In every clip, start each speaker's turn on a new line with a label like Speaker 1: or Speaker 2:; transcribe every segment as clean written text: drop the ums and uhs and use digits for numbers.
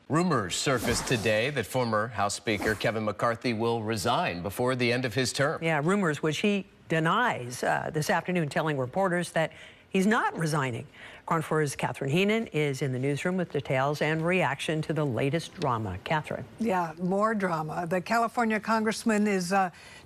Speaker 1: Rumors surfaced today that former House Speaker Kevin McCarthy will resign before the end of his term.
Speaker 2: Yeah, rumors which he denies this afternoon, telling reporters that he's not resigning. KRON 4's Catherine Heenan is in the newsroom with details and reaction to the latest drama. Catherine.
Speaker 3: Yeah, more drama. The California congressman is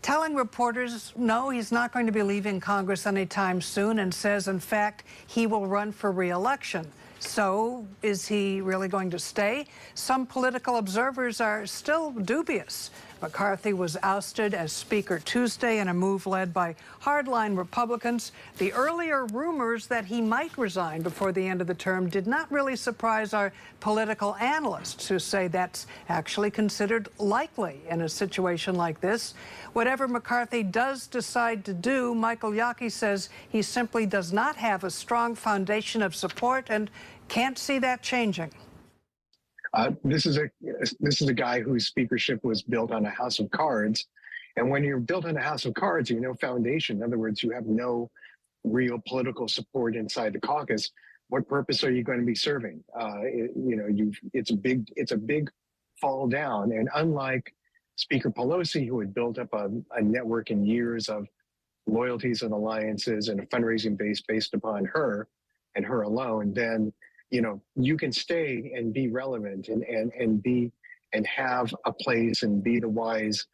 Speaker 3: telling reporters, no, he's not going to be leaving Congress anytime soon, and says, in fact, he will run for re-election. So is he really going to stay? Some political observers are still dubious. McCarthy was ousted as Speaker Tuesday in a move led by hardline Republicans. The earlier rumors that he might resign before the end of the term did not really surprise our political analysts, who say that's actually considered likely in a situation like this. Whatever McCarthy does decide to do, Michael Yockey says he simply does not have a strong foundation of support and can't see that changing.
Speaker 4: This is a guy whose speakership was built on a house of cards. And when you're built on a house of cards, you have no foundation. In other words, you have no real political support inside the caucus. What purpose are you going to be serving? It's a big fall down. And unlike Speaker Pelosi, who had built up a network in years of loyalties and alliances and a fundraising base based upon her and her alone, then you can stay and be relevant and have a place and be the wise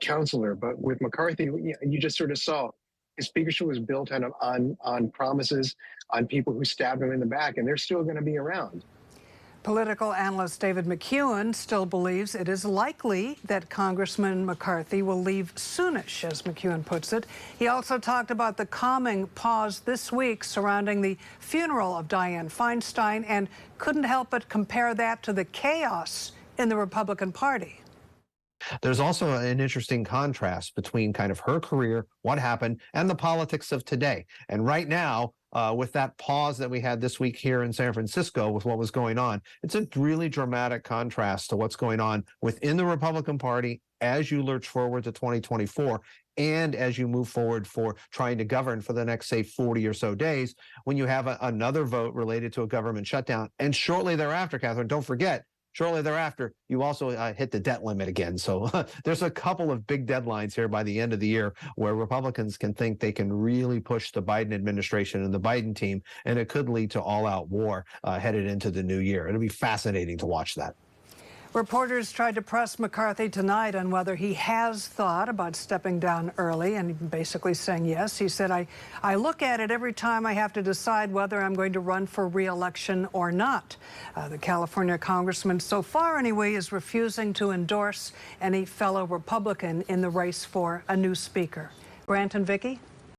Speaker 4: counselor. But with McCarthy, you just sort of saw his speakership was built on promises, on people who stabbed him in the back, and they're still going to be around.
Speaker 3: Political analyst David McCune still believes it is likely that Congressman McCarthy will leave soonish, as McCune puts it. He also talked about the calming pause this week surrounding the funeral of Dianne Feinstein and couldn't help but compare that to the chaos in the Republican Party.
Speaker 5: There's also an interesting contrast between kind of her career, what happened, and the politics of today. And right now, with that pause that we had this week here in San Francisco with what was going on, it's a really dramatic contrast to what's going on within the Republican Party as you lurch forward to 2024 and as you move forward for trying to govern for the next, say, 40 or so days, when you have another vote related to a government shutdown. And shortly thereafter, Catherine, don't forget, shortly thereafter, you also hit the debt limit again. So there's a couple of big deadlines here by the end of the year where Republicans can think they can really push the Biden administration and the Biden team, and it could lead to all-out war headed into the new year. It'll be fascinating to watch that.
Speaker 3: Reporters tried to press McCarthy tonight on whether he has thought about stepping down early, and basically saying yes. He said, I look at it every time I have to decide whether I'm going to run for re-election or not. The California congressman, so far anyway, is refusing to endorse any fellow Republican in the race for a new speaker. Grant and Vicky?